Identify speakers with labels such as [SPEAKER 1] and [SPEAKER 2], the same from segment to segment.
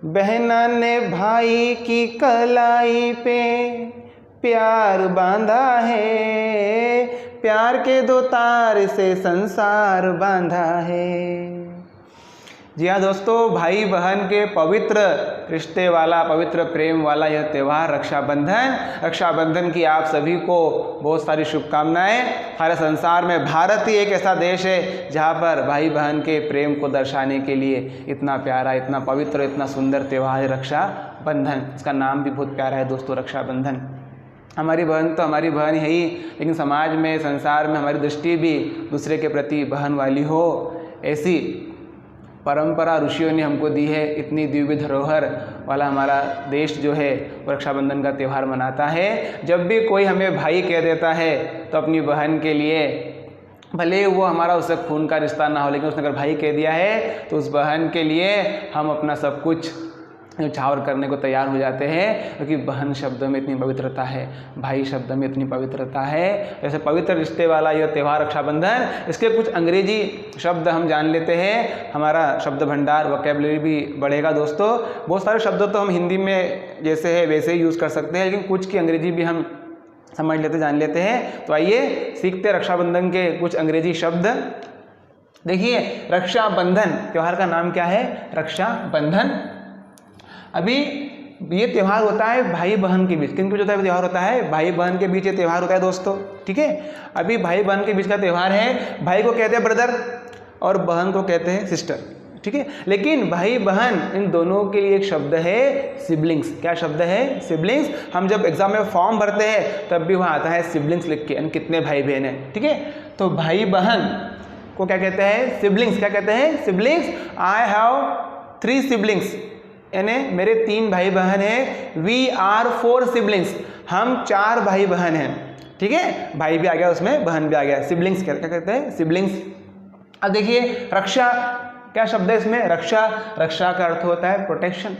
[SPEAKER 1] बहना ने भाई की कलाई पे प्यार बांधा है, प्यार के दो तार से संसार बांधा है। जी हाँ दोस्तों, भाई बहन के पवित्र रिश्ते वाला, पवित्र प्रेम वाला यह त्यौहार रक्षाबंधन। रक्षाबंधन की आप सभी को बहुत सारी शुभकामनाएं। हमारे संसार में भारत ही एक ऐसा देश है जहाँ पर भाई बहन के प्रेम को दर्शाने के लिए इतना प्यारा, इतना पवित्र, इतना सुंदर त्यौहार है रक्षाबंधन। इसका नाम भी बहुत प्यारा है दोस्तों, रक्षाबंधन। हमारी बहन तो हमारी बहन है ही, लेकिन समाज में, संसार में हमारी दृष्टि भी दूसरे के प्रति बहन वाली हो, ऐसी परंपरा ऋषियों ने हमको दी है। इतनी दिव्य धरोहर वाला हमारा देश जो है वो रक्षाबंधन का त्यौहार मनाता है। जब भी कोई हमें भाई कह देता है तो अपनी बहन के लिए, भले वो हमारा उससे खून का रिश्ता ना हो, लेकिन उसने अगर भाई कह दिया है तो उस बहन के लिए हम अपना सब कुछ न्यौछावर करने को तैयार हो जाते हैं, क्योंकि बहन शब्द में इतनी पवित्रता है, भाई शब्द में इतनी पवित्रता है। जैसे पवित्र रिश्ते वाला यह त्यौहार रक्षाबंधन, इसके कुछ अंग्रेजी शब्द हम जान लेते हैं, हमारा शब्द भंडार, वोकैबुलरी भी बढ़ेगा दोस्तों। बहुत सारे शब्द तो हम हिंदी में जैसे है वैसे ही यूज़ कर सकते हैं, लेकिन कुछ की अंग्रेजी भी हम समझ लेते, जान लेते हैं। तो आइए सीखते रक्षाबंधन के कुछ अंग्रेजी शब्द। देखिए, रक्षाबंधन त्यौहार का नाम क्या है? रक्षाबंधन। अभी ये त्यौहार होता है भाई बहन के बीच। किन बीच होता है त्यौहार? होता है भाई बहन के बीच ये त्यौहार होता है दोस्तों, ठीक है। अभी भाई बहन के बीच का त्यौहार है। भाई को कहते हैं ब्रदर और बहन को कहते हैं सिस्टर, ठीक है। लेकिन भाई बहन इन दोनों के लिए एक शब्द है सिबलिंग्स। क्या शब्द है? सिबलिंग्स। हम जब एग्जाम में फॉर्म भरते हैं तब भी वहाँ आता है सिबलिंग्स लिख के, यानी कितने भाई बहन हैं, ठीक है। तो भाई बहन को क्या कहते हैं? सिबलिंग्स। क्या कहते हैं? सिबलिंग्स। आई हैव 3 सिबलिंग्स, यानी मेरे 3 भाई बहन हैं। वी आर 4 सिबलिंग्स, हम 4 भाई बहन हैं, ठीक है। भाई भी आ गया उसमें, बहन भी आ गया। सिबलिंग्स क्या कहते हैं? सिबलिंग्स। अब देखिए, रक्षा क्या शब्द है इसमें? रक्षा। रक्षा का अर्थ होता है प्रोटेक्शन।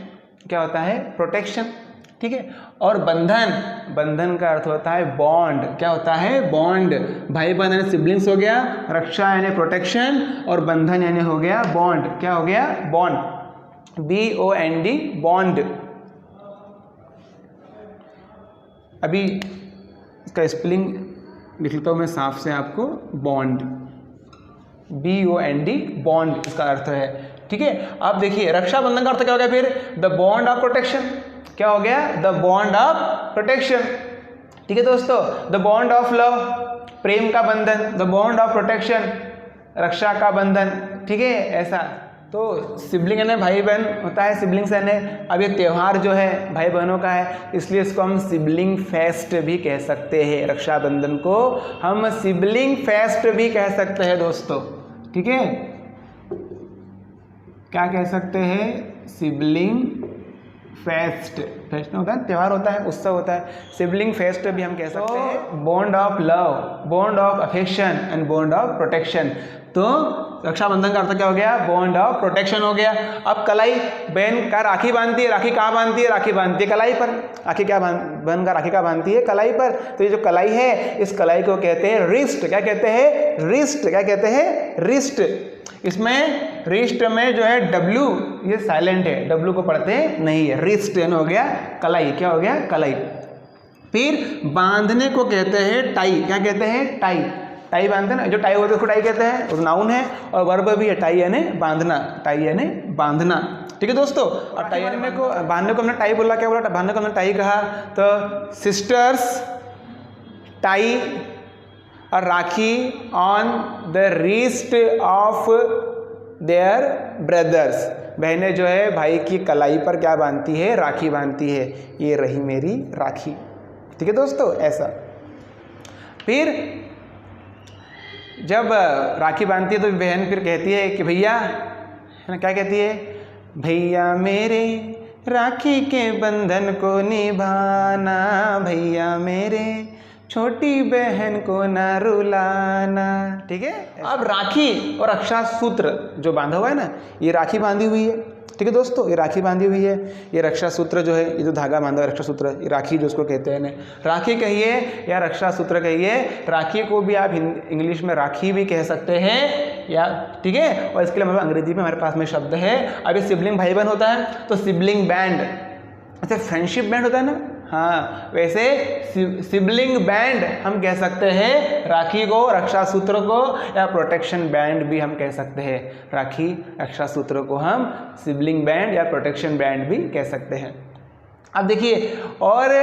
[SPEAKER 1] क्या होता है? प्रोटेक्शन, ठीक है। और बंधन, बंधन का अर्थ होता है बॉन्ड। क्या होता है? बॉन्ड। भाई बहन यानी सिबलिंग्स हो गया, रक्षा यानी प्रोटेक्शन, और बंधन यानी हो गया बॉन्ड। क्या हो गया? बॉन्ड। BOND, bond. अभी इसका स्पेलिंग लिख लेता हूँ मैं साफ से आपको। बॉन्ड, BOND, बॉन्ड इसका अर्थ है, ठीक है। अब देखिए, रक्षाबंधन का अर्थ क्या हो गया फिर? The bond of protection. क्या हो गया? द बॉन्ड ऑफ प्रोटेक्शन, ठीक है दोस्तों। द बॉन्ड ऑफ लव, प्रेम का बंधन। द बॉन्ड ऑफ प्रोटेक्शन, रक्षा का बंधन, ठीक है। ऐसा तो सिबलिंग यानी भाई बहन होता है, सिबलिंग्स यानी। अब ये त्यौहार जो है भाई बहनों का है, इसलिए इसको हम सिबलिंग फेस्ट भी कह सकते हैं। रक्षाबंधन को हम सिबलिंग फेस्ट भी कह सकते हैं दोस्तों, ठीक है। क्या कह सकते हैं? Sibling fest. फेस्ट होता है, त्यौहार होता है, उत्सव होता है। सिबलिंग फेस्ट भी हम कह सकते हैं। Bond of love, bond of affection and bond of protection. तो रक्षाबंधन का अर्थ क्या हो गया? बॉन्ड ऑफ प्रोटेक्शन हो गया। अब कलाई, बहन का राखी बांधती है। राखी कहाँ बांधती है? राखी बांधती है कलाई पर। राखी क्या बहन का राखी का बांधती है? कलाई पर। तो ये जो कलाई है, इस कलाई को कहते हैं रिस्ट। क्या कहते हैं? रिस्ट। क्या कहते हैं? रिस्ट। इसमें रिस्ट में जो है W ये साइलेंट है, W को पढ़ते नहीं है। रिस्ट यानी हो गया कलाई। क्या हो गया? कलाई। फिर बांधने को कहते हैं टाई। क्या कहते हैं? टाई। टाई बांधते ना, जो टाई होते हैं उसको टाई कहते हैं, और नाउन है और वर्ब भी है। टाई यानी बांधना, टाई यानी बांधना, ठीक है दोस्तों। और टाई यानी को बांधने को हमने टाई बोला, क्या बोला? बांधने को हमने टाई कहा। तो सिस्टर्स टाई और rakhi on the wrist of their brothers. बहनें जो है भाई की कलाई पर क्या बांधती है? राखी बांधती है। ये रही मेरी राखी, ठीक है दोस्तों। ऐसा फिर जब राखी बांधती है तो बहन फिर कहती है कि भैया, है ना, क्या कहती है? भैया मेरे राखी के बंधन को निभाना, भैया मेरे छोटी बहन को ना रुलाना, ठीक है। अब राखी और रक्षा सूत्र जो बांधा हुआ है ना, ये राखी बांधी हुई है, ठीक है दोस्तों। ये राखी बांधी हुई है। ये रक्षा सूत्र जो है, ये जो धागा बांधा है रक्षा सूत्र, ये राखी जो उसको कहते हैं, राखी कहिए या रक्षा सूत्र कहिए। राखी को भी आप इंग्लिश में राखी भी कह सकते हैं, या ठीक है। और इसके लिए हमारे अंग्रेजी में हमारे पास में शब्द है। अभी सिबलिंग भाई बहन होता है तो सिबलिंग बैंड, ऐसे फ्रेंडशिप बैंड होता है ना, हाँ वैसे सिबलिंग बैंड हम कह सकते हैं राखी को, रक्षा सूत्र को, या प्रोटेक्शन बैंड भी हम कह सकते हैं। राखी रक्षा सूत्र को हम सिबलिंग बैंड या प्रोटेक्शन बैंड भी कह सकते हैं। अब देखिए, और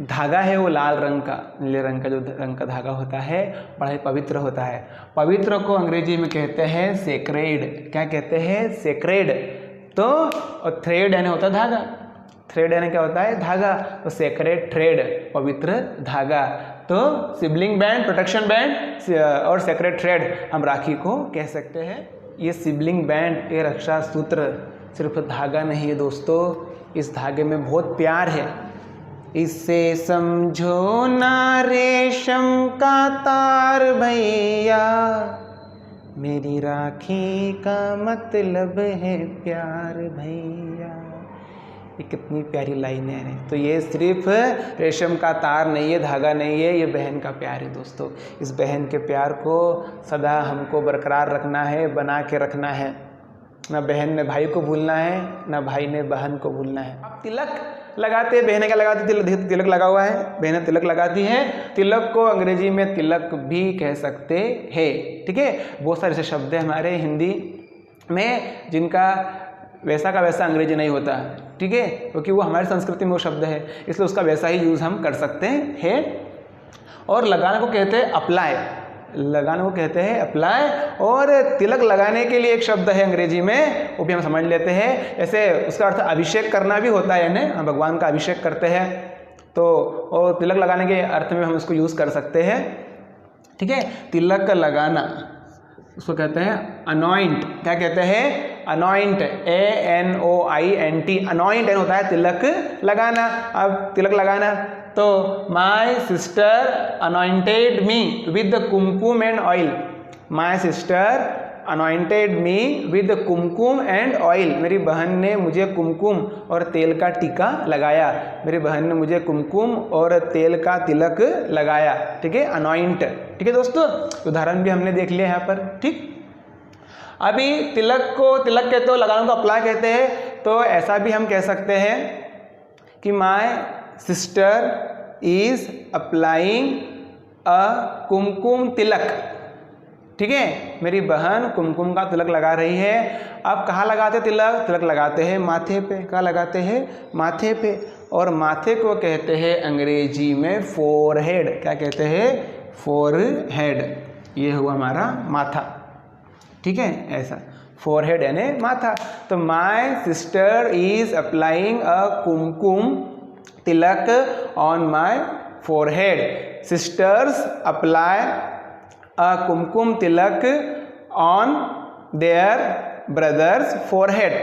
[SPEAKER 1] धागा है वो लाल रंग का, नीले रंग का जो रंग का धागा होता है बड़ा ही पवित्र होता है। पवित्र को अंग्रेजी में कहते हैं सेक्रेड। क्या कहते हैं? सेक्रेड। तो और थ्रेड यानी होता है धागा, थ्रेड यानी क्या होता है? धागा। तो सेक्रेड थ्रेड, पवित्र धागा। तो सिबलिंग बैंड, प्रोटेक्शन बैंड और सेक्रेड थ्रेड हम राखी को कह सकते हैं। ये सिबलिंग बैंड, ये रक्षा सूत्र सिर्फ धागा नहीं है दोस्तों, इस धागे में बहुत प्यार है। इससे समझो ना रेशम का तार भैया, मेरी राखी का मतलब है प्यार भैया। ये कितनी प्यारी लाइन है। तो ये सिर्फ रेशम का तार नहीं है, धागा नहीं है, ये बहन का प्यार है दोस्तों। इस बहन के प्यार को सदा हमको बरकरार रखना है, बना के रखना है। ना बहन ने भाई को भूलना है, ना भाई ने बहन को भूलना है। अब तिलक लगाते हैं, बहनें क्या लगाती है? तिलक लगा हुआ है, बहनें तिलक लगाती हैं। तिलक को अंग्रेजी में तिलक भी कह सकते हैं, ठीक है। बहुत सारे ऐसे शब्द हैं हमारे हिंदी में जिनका वैसा का वैसा अंग्रेजी नहीं होता, ठीक है, क्योंकि वो हमारी संस्कृति में वो शब्द है, इसलिए उसका वैसा ही यूज़ हम कर सकते हैं। और लगाने को कहते हैं अप्लाई, लगाने को कहते हैं अप्लाई। और तिलक लगाने के लिए एक शब्द है अंग्रेजी में, वो भी हम समझ लेते हैं। जैसे उसका अर्थ अभिषेक करना भी होता है, यानी हम भगवान का अभिषेक करते हैं, तो और तिलक लगाने के अर्थ में हम उसको यूज़ कर सकते हैं, ठीक है। तिलक लगाना उसको कहते हैं अनॉइंट। क्या कहते हैं? अनॉइंट, ANOINT, अनॉइंट होता है तिलक लगाना। अब तिलक लगाना, तो my sister anointed me with Kumkum and oil. My sister anointed me with Kumkum and oil. मेरी बहन ने मुझे कुमकुम और तेल का टीका लगाया। मेरी बहन ने मुझे कुमकुम और तेल का तिलक लगाया, ठीक है, अनॉइंट, ठीक है दोस्तों। उदाहरण भी हमने देख लिया यहाँ पर, ठीक। अभी तिलक को तिलक कहते हो, लगाने को अप्लाई कहते हैं, तो ऐसा भी हम कह सकते हैं कि my sister is applying a kumkum tilak, ठीक है। मेरी बहन कुमकुम का तिलक लगा रही है। अब कहाँ लगाते तिलक? तिलक लगाते हैं माथे पे। कहाँ लगाते हैं? माथे पे। और माथे को कहते हैं अंग्रेजी में फोरहेड। क्या कहते हैं? फोरहेड। ये हुआ हमारा माथा, ठीक है, ऐसा फोरहेड यानी माथा। तो माई sister is applying a kumkum Tilak on my forehead. Sisters apply a kumkum Tilak on their brothers forehead.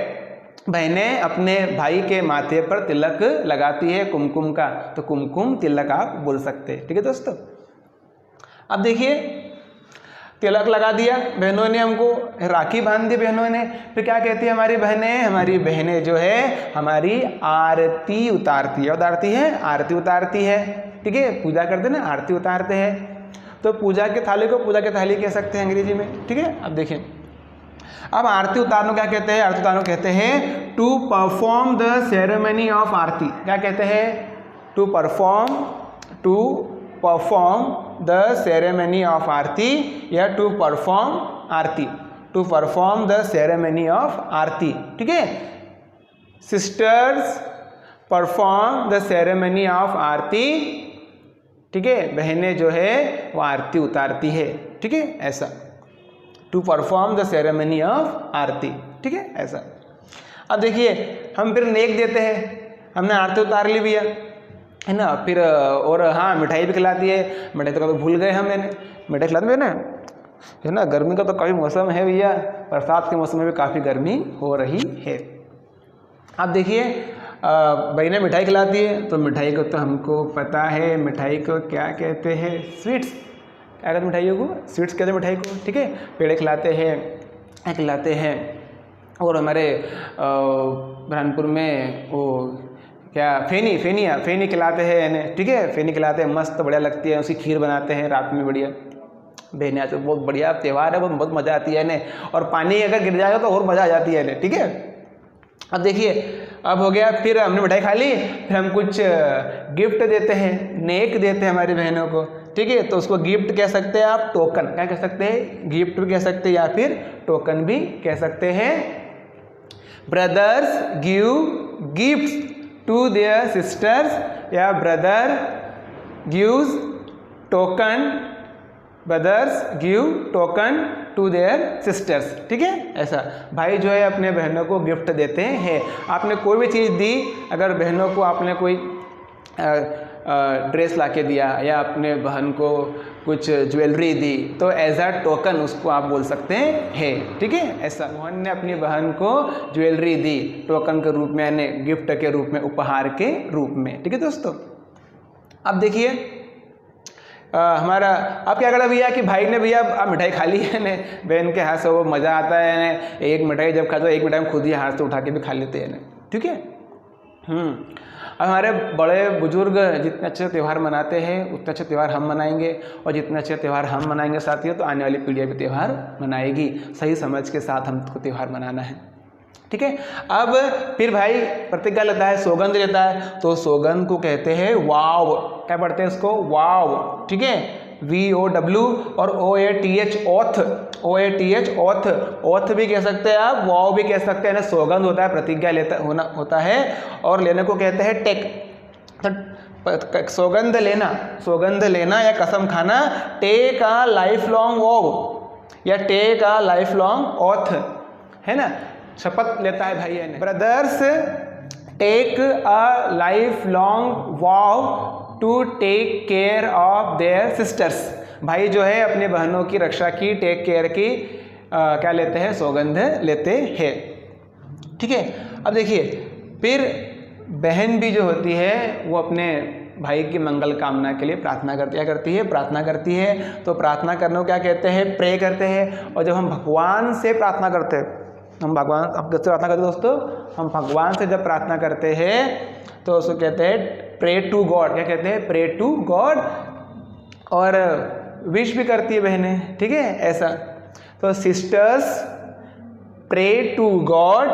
[SPEAKER 1] बहनें अपने भाई के माथे पर तिलक लगाती है कुमकुम का, तो कुमकुम तिलक आप बोल सकते हैं, ठीक है दोस्तों। अब देखिए, तिलक लगा दिया बहनों ने, हमको राखी बांध दी बहनों ने। फिर क्या कहती है हमारी बहनें? हमारी बहनें जो है हमारी आरती उतारती है। उतारती है, आरती उतारती है, ठीक है। पूजा करते ना, आरती उतारते हैं। तो पूजा के थाली को पूजा के थाली कह सकते हैं अंग्रेजी में, ठीक है। अब देखिए, अब आरती उतारने क्या कहते हैं? आरती उतारने कहते हैं to perform the ceremony of aarti. क्या कहते हैं? To perform the ceremony of aarti, या to perform aarti, to perform the ceremony of aarti, ठीक है। Sisters perform the ceremony of aarti, ठीक है। बहनें जो है वो आरती उतारती है, ठीक है, ऐसा to perform the ceremony of aarti, ठीक है, ऐसा। अब देखिए, हम फिर नेक देते हैं। हमने आरती उतार ली भैया, है ना। फिर और हाँ, मिठाई भी खिलाती है। मिठाई तो कभी भूल गए हम, मैंने मिठाई खिलाते ना, है ना। गर्मी का तो काफ़ी मौसम है भैया, बरसात के मौसम में भी काफ़ी गर्मी हो रही है। अब देखिए, बहनें मिठाई खिलाती है, तो मिठाई को तो हमको पता है, मिठाई को क्या कहते हैं? स्वीट्स। क्या कहते हैं मिठाइयों को? स्वीट्स कहते हैं मिठाई को, ठीक है। पेड़े खिलाते हैं, खिलाते हैं। और हमारे बुरहानपुर में वो क्या फेनी खिलाते हैं, ठीक है। फेनी खिलाते हैं, मस्त बढ़िया लगती है। उसकी खीर बनाते हैं रात में बढ़िया, बहने आज बहुत बढ़िया त्यौहार है, बहुत मज़ा आती है ने, और पानी अगर गिर जाएगा तो और मज़ा आ जाती है ने, ठीक है। अब देखिए, अब हो गया, फिर हमने मिठाई खा ली, फिर हम कुछ गिफ्ट देते हैं, नेक देते हैं हमारी बहनों को, ठीक है। तो उसको गिफ्ट कह सकते हैं आप, टोकन क्या कह सकते हैं, गिफ्ट भी कह सकते हैं या फिर टोकन भी कह सकते हैं। Brothers give gifts to their sisters, या brother gives token, brothers give token to their sisters, ठीक है। ऐसा भाई जो है अपने बहनों को गिफ्ट देते हैं। आपने कोई भी चीज़ दी, अगर बहनों को आपने कोई ड्रेस लाके दिया या अपने बहन को कुछ ज्वेलरी दी, तो एज अ टोकन उसको आप बोल सकते हैं, ठीक है। ऐसा मोहन ने अपनी बहन को ज्वेलरी दी टोकन के रूप में, यानी गिफ्ट के रूप में, उपहार के रूप में, ठीक है दोस्तों। अब देखिए हमारा अब क्या करा भैया कि भाई ने भैया आप मिठाई खा ली है ने, बहन के हाथ से वो मज़ा आता है ने, एक मिठाई जब खाते हो एक मिठाई हम खुद ही हाथ से उठा के भी खा लेते हैं ने, ठीक है। अब हमारे बड़े बुजुर्ग जितने अच्छे त्यौहार मनाते हैं उतने अच्छे त्यौहार हम मनाएंगे, और जितने अच्छे त्यौहार हम मनाएंगे साथियों तो आने वाली पीढ़ियाँ भी त्यौहार मनाएगी। सही समझ के साथ हमको त्यौहार मनाना है, ठीक है। अब फिर भाई प्रतिज्ञा लेता है, सौगंध लेता है, तो सौगंध को कहते हैं वाव, क्या पढ़ते हैं इसको, वाव, ठीक है, VOW, और OATH oath, OATH oath, oath भी कह सकते हैं आप, वाव भी कह सकते हैं ना। सौगंध होता है, प्रतिज्ञा लेता होता है, और लेने को कहते हैं टेक। तो सौगंध लेना या कसम खाना, take a life long vow या take a life long oath, है ना, शपथ लेता है भाई है। Brothers take a life long vow to take care of their sisters, भाई जो है अपने बहनों की रक्षा की, टेक केयर की क्या लेते हैं, सौगंध लेते हैं, ठीक है। अब देखिए, फिर बहन भी जो होती है वो अपने भाई की मंगल कामना के लिए प्रार्थना करती है। तो प्रार्थना करने को क्या कहते हैं, प्रे करते हैं। और जब हम भगवान से प्रार्थना करते हैं, हम किससे प्रार्थना करते हैं दोस्तों, हम भगवान से जब प्रार्थना करते हैं तो उसको कहते हैं प्रे टू गॉड, क्या कहते हैं, प्रे टू गॉड। और विश भी करती है बहनें, ठीक है, ऐसा। तो sisters pray to God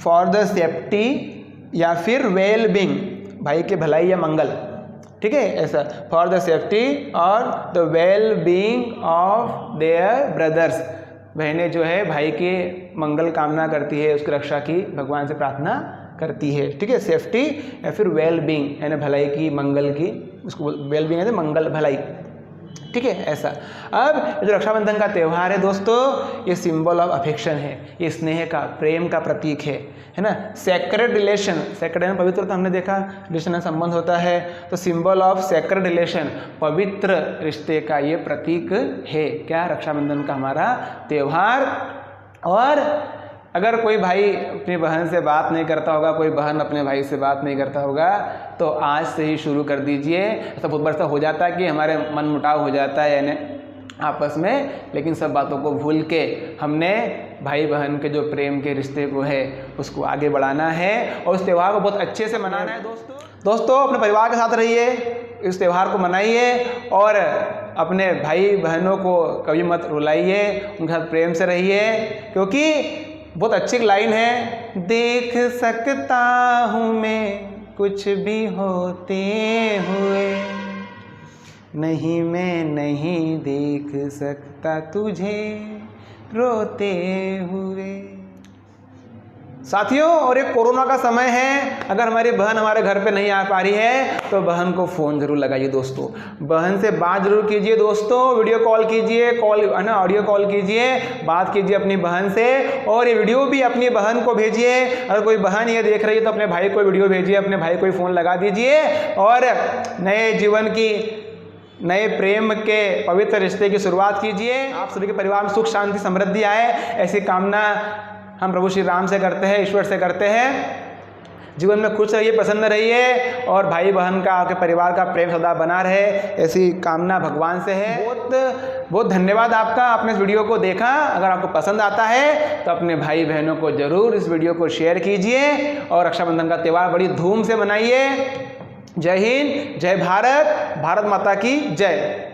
[SPEAKER 1] for the safety या फिर वेल बीइंग, भाई के भलाई या मंगल, ठीक है, ऐसा, फॉर द सेफ्टी और the well being of their brothers, बहनें जो है भाई के मंगल कामना करती है, उसकी रक्षा की भगवान से प्रार्थना करती है, ठीक है। सेफ्टी या फिर वेल बीइंग यानी भलाई की, मंगल की, उसको वेल बीइंग यानी मंगल भलाई, ठीक है, ऐसा। अब जो रक्षाबंधन का त्यौहार है दोस्तों, ये सिंबल ऑफ अफेक्शन है, ये स्नेह का, प्रेम का प्रतीक है ना। सेक्रेड रिलेशन, सेक्रेड पवित्र, तो हमने देखा रिलेशन संबंध होता है, तो सिंबल ऑफ सेक्रेड रिलेशन, पवित्र रिश्ते का ये प्रतीक है, क्या, रक्षाबंधन का हमारा त्यौहार। और अगर कोई भाई अपनी बहन से बात नहीं करता होगा, कोई बहन अपने भाई से बात नहीं करता होगा, तो आज से ही शुरू कर दीजिए। ऐसा बहुत बार हो जाता है कि हमारे मन मुटाव हो जाता है यानी आपस में, लेकिन सब बातों को भूल के हमने भाई बहन के जो प्रेम के रिश्ते को है उसको आगे बढ़ाना है और उस त्यौहार को बहुत अच्छे से मनाना है। दोस्तों अपने परिवार के साथ रहिए, इस त्यौहार को मनाइए और अपने भाई बहनों को कभी मत रुलाइए, उनके साथ प्रेम से रहिए, क्योंकि बहुत अच्छी लाइन है, देख सकता हूँ मैं कुछ भी होते हुए, नहीं मैं नहीं देख सकता तुझे रोते हुए। साथियों, और एक कोरोना का समय है, अगर हमारी बहन हमारे घर पे नहीं आ पा रही है तो बहन को फ़ोन ज़रूर लगाइए दोस्तों, बहन से बात ज़रूर कीजिए दोस्तों, वीडियो कॉल कीजिए, कॉल है ना, ऑडियो कॉल कीजिए, बात कीजिए अपनी बहन से, और ये वीडियो भी अपनी बहन को भेजिए। अगर कोई बहन ये देख रही है तो अपने भाई को वीडियो भेजिए, अपने भाई को फ़ोन लगा दीजिए और नए जीवन की, नए प्रेम के पवित्र रिश्ते की शुरुआत कीजिए। आप सभी के परिवार में सुख शांति समृद्धि आए, ऐसी कामना हम प्रभु श्री राम से करते हैं, ईश्वर से करते हैं। जीवन में खुश रहिए, प्रसन्न रहिए और भाई बहन का, आपके परिवार का प्रेम सदा बना रहे, ऐसी कामना भगवान से है। बहुत बहुत धन्यवाद आपका, आपने इस वीडियो को देखा। अगर आपको पसंद आता है तो अपने भाई बहनों को जरूर इस वीडियो को शेयर कीजिए और रक्षाबंधन का त्यौहार बड़ी धूम से मनाइए। जय हिंद, जय भारत, भारत माता की जय।